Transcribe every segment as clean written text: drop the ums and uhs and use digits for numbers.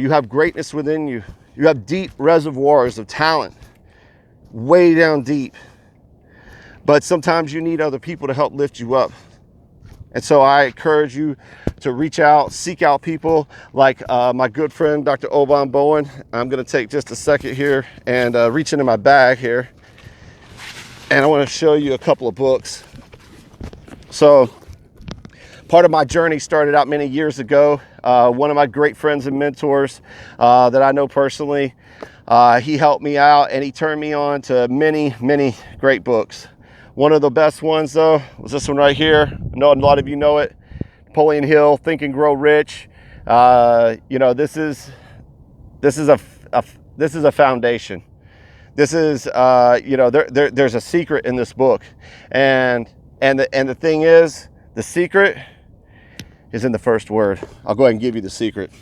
You have greatness within you. You have deep reservoirs of talent, way down deep. But sometimes you need other people to help lift you up. And so I encourage you to reach out, seek out people like my good friend, Dr. Oban Bowen. I'm going to take just a second here and reach into my bag here. And I want to show you a couple of books. So part of my journey started out many years ago. One of my great friends and mentors that I know personally, he helped me out and he turned me on to many, many great books. One of the best ones though was this one right here. I know a lot of you know it. Napoleon Hill, Think and Grow Rich. This is a foundation. This is there's a secret in this book, and the thing is, the secret is in the first word. I'll go ahead and give you the secret,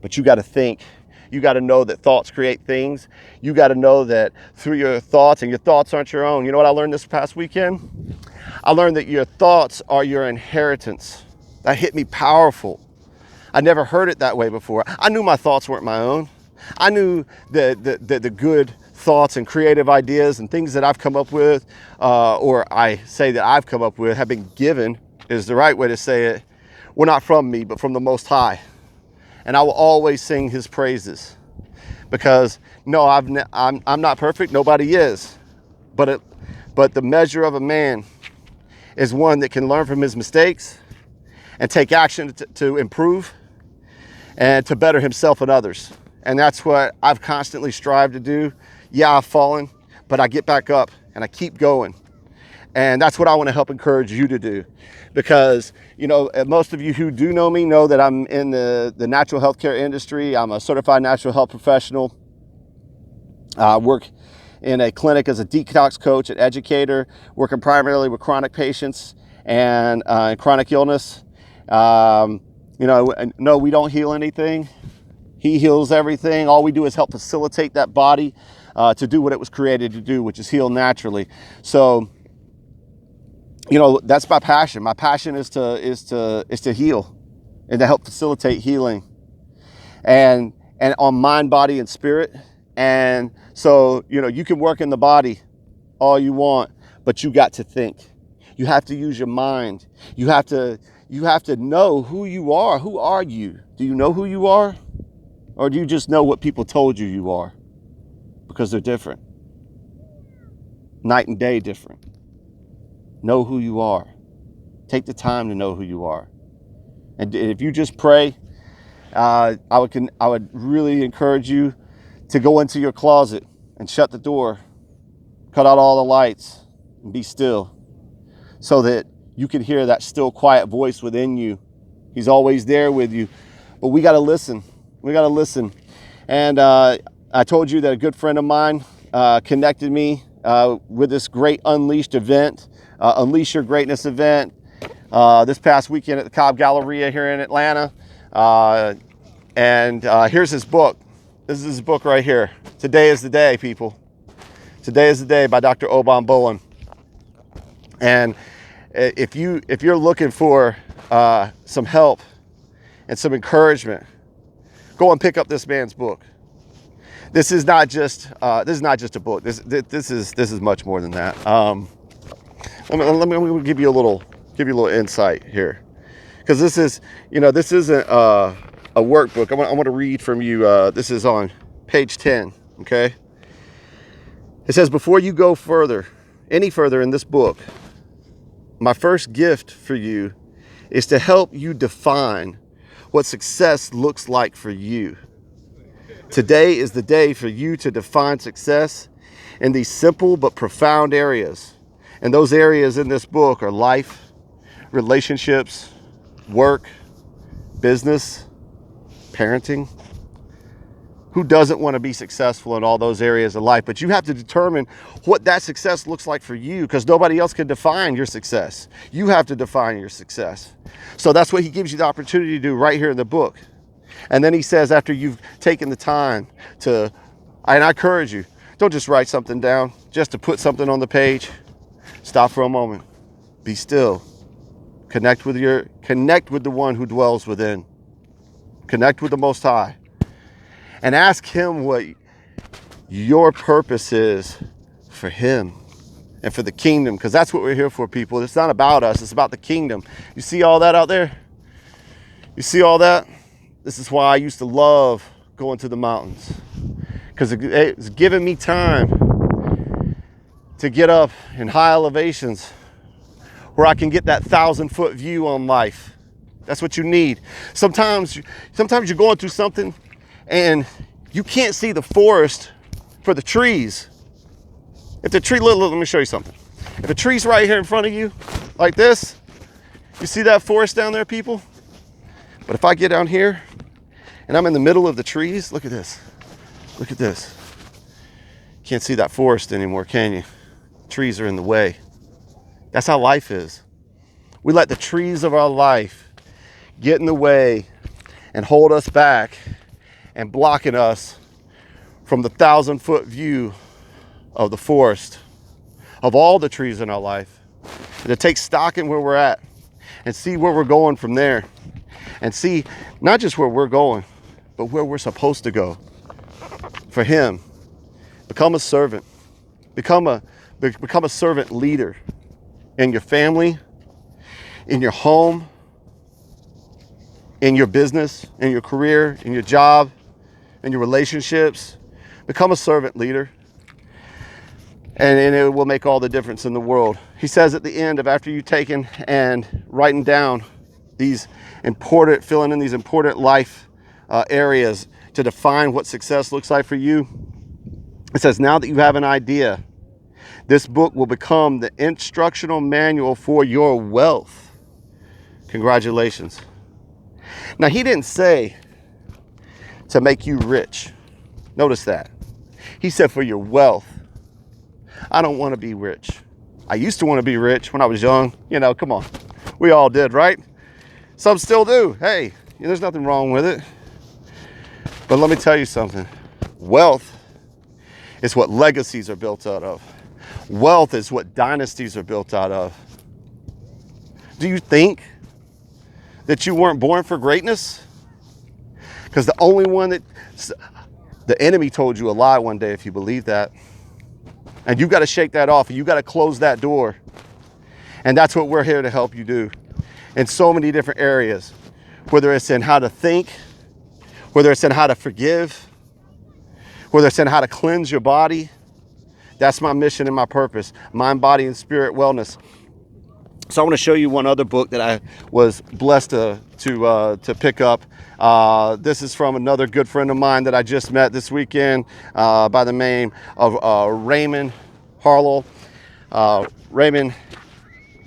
but you got to think. You got to know that thoughts create things. You got to know that through your thoughts, and your thoughts aren't your own. You know what I learned this past weekend? I learned that your thoughts are your inheritance. That hit me powerful. I never heard it that way before. I knew my thoughts weren't my own. I knew the good thoughts and creative ideas and things that I've come up with, or I say that I've come up with, have been given, is the right way to say it, were not from me, but from the Most High. And I will always sing his praises, because no, I'm not perfect. Nobody is, but the measure of a man is one that can learn from his mistakes and take action to improve and to better himself and others. And that's what I've constantly strived to do. Yeah, I've fallen, but I get back up and I keep going. And that's what I want to help encourage you to do. Because, most of you who do know me know that I'm in the natural healthcare industry. I'm a certified natural health professional. I work in a clinic as a detox coach and educator, working primarily with chronic patients and chronic illness. No, we don't heal anything. He heals everything. All we do is help facilitate that body to do what it was created to do, which is heal naturally. So, that's my passion. My passion is to heal and to help facilitate healing and on mind, body, and spirit. And so, you can work in the body all you want, but you got to think. You have to use your mind. You have to know who you are. Who are you? Do you know who you are? Or do you just know what people told you you are? Because they're different. Night and day different. Know who you are. Take the time to know who you are. And if you just pray, I would really encourage you to go into your closet and shut the door, cut out all the lights, and be still, so that you can hear that still, quiet voice within you. He's always there with you, but we got to listen. We got to listen. And I told you that a good friend of mine connected me with this great Unleashed event. Unleash Your Greatness event this past weekend at the Cobb Galleria here in Atlanta. And here's his book. This is his book right here. Today is the Day, people. Today is the Day by Dr. Oban Bowen. And if you're looking for some help and some encouragement, go and pick up this man's book. This is not just a book. This is much more than that. Let me give you a little insight here, because this isn't a workbook. I want to read from you. This is on page 10. Okay. It says, before you go any further in this book, my first gift for you is to help you define what success looks like for you. Today is the day for you to define success in these simple but profound areas. And those areas in this book are life, relationships, work, business, parenting. Who doesn't want to be successful in all those areas of life? But you have to determine what that success looks like for you, because nobody else can define your success. You have to define your success. So that's what he gives you the opportunity to do right here in the book. And then he says, after you've taken the time and I encourage you, don't just write something down just to put something on the page. Stop for a moment. Be still. Connect with the one who dwells within. Connect with the Most High. and ask him what your purpose is for him and for the kingdom, because that's what we're here for, people. It's not about us, it's about the kingdom. You see all that out there? You see all that? This is why I used to love going to the mountains, because it's giving me time to get up in high elevations where I can get that 1,000-foot view on life. That's what you need. Sometimes you're going through something and you can't see the forest for the trees. If the tree, let me show you something. If a tree's right here in front of you, like this, you see that forest down there, people? But if I get down here and I'm in the middle of the trees, look at this. Look at this. Can't see that forest anymore, can you? Trees are in the way. That's how life is. We let the trees of our life get in the way and hold us back and blocking us from the 1,000-foot view of the forest, of all the trees in our life. And to take stock in where we're at and see where we're going from there. And see not just where we're going, but where we're supposed to go for him. Become a servant. Become a servant leader in your family, in your home, in your business, in your career, in your job, in your relationships. Become a servant leader, and it will make all the difference in the world. He says at the end of after you've taken and writing down these important, filling in these important life areas to define what success looks like for you, it says, now that you have an idea, this book will become the instructional manual for your wealth. Congratulations. Now, he didn't say to make you rich. Notice that. He said for your wealth. I don't want to be rich. I used to want to be rich when I was young. You know, come on. We all did, right? Some still do. Hey, there's nothing wrong with it. But let me tell you something. Wealth is what legacies are built out of. Wealth is what dynasties are built out of. Do you think that you weren't born for greatness? Because the only one that the enemy told you a lie one day if you believe that. And you got to shake that off. You got to close that door. And that's what we're here to help you do in so many different areas, whether it's in how to think, whether it's in how to forgive, whether it's in how to cleanse your body. That's my mission and my purpose, mind, body, and spirit wellness. So I want to show you one other book that I was blessed to pick up. This is from another good friend of mine that I just met this weekend by the name of Raymond Harlow. Raymond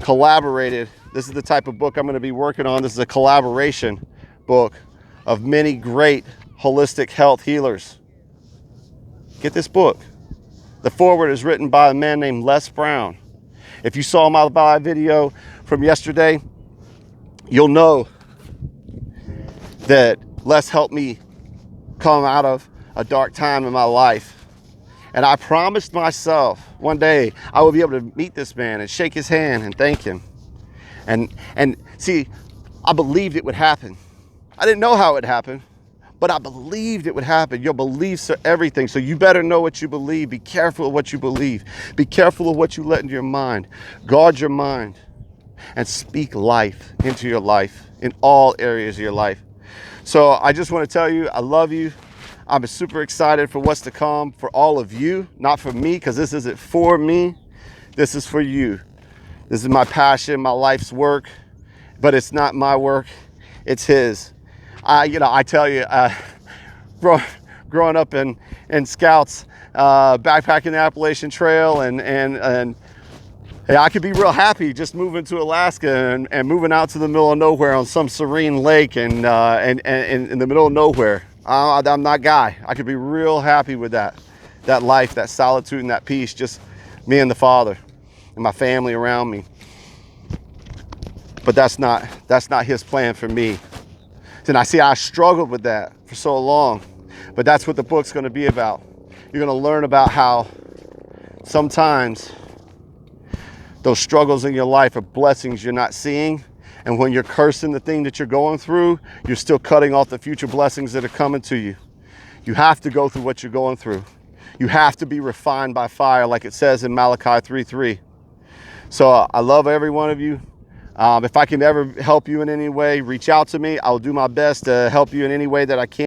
collaborated. This is the type of book I'm going to be working on. This is a collaboration book of many great holistic health healers. Get this book. The foreword is written by a man named Les Brown. If you saw my live video from yesterday, you'll know that Les helped me come out of a dark time in my life. And I promised myself one day I would be able to meet this man and shake his hand and thank him. And see, I believed it would happen. I didn't know how it would happen, but I believed it would happen. Your beliefs are everything. So you better know what you believe. Be careful of what you believe. Be careful of what you let into your mind. Guard your mind and speak life into your life in all areas of your life. So I just want to tell you, I love you. I'm super excited for what's to come for all of you, not for me, because this isn't for me. This is for you. This is my passion, my life's work, but it's not my work. It's his. I tell you, growing up in Scouts, backpacking the Appalachian Trail, and I could be real happy just moving to Alaska and moving out to the middle of nowhere on some serene lake and in the middle of nowhere. I'm that guy. I could be real happy with that life, that solitude and that peace, just me and the Father and my family around me. But that's not his plan for me. And I struggled with that for so long, but that's what the book's going to be about. You're going to learn about how sometimes those struggles in your life are blessings you're not seeing. And when you're cursing the thing that you're going through, you're still cutting off the future blessings that are coming to you. You have to go through what you're going through. You have to be refined by fire, like it says in Malachi 3:3. So I love every one of you. If I can ever help you in any way, reach out to me. I'll do my best to help you in any way that I can.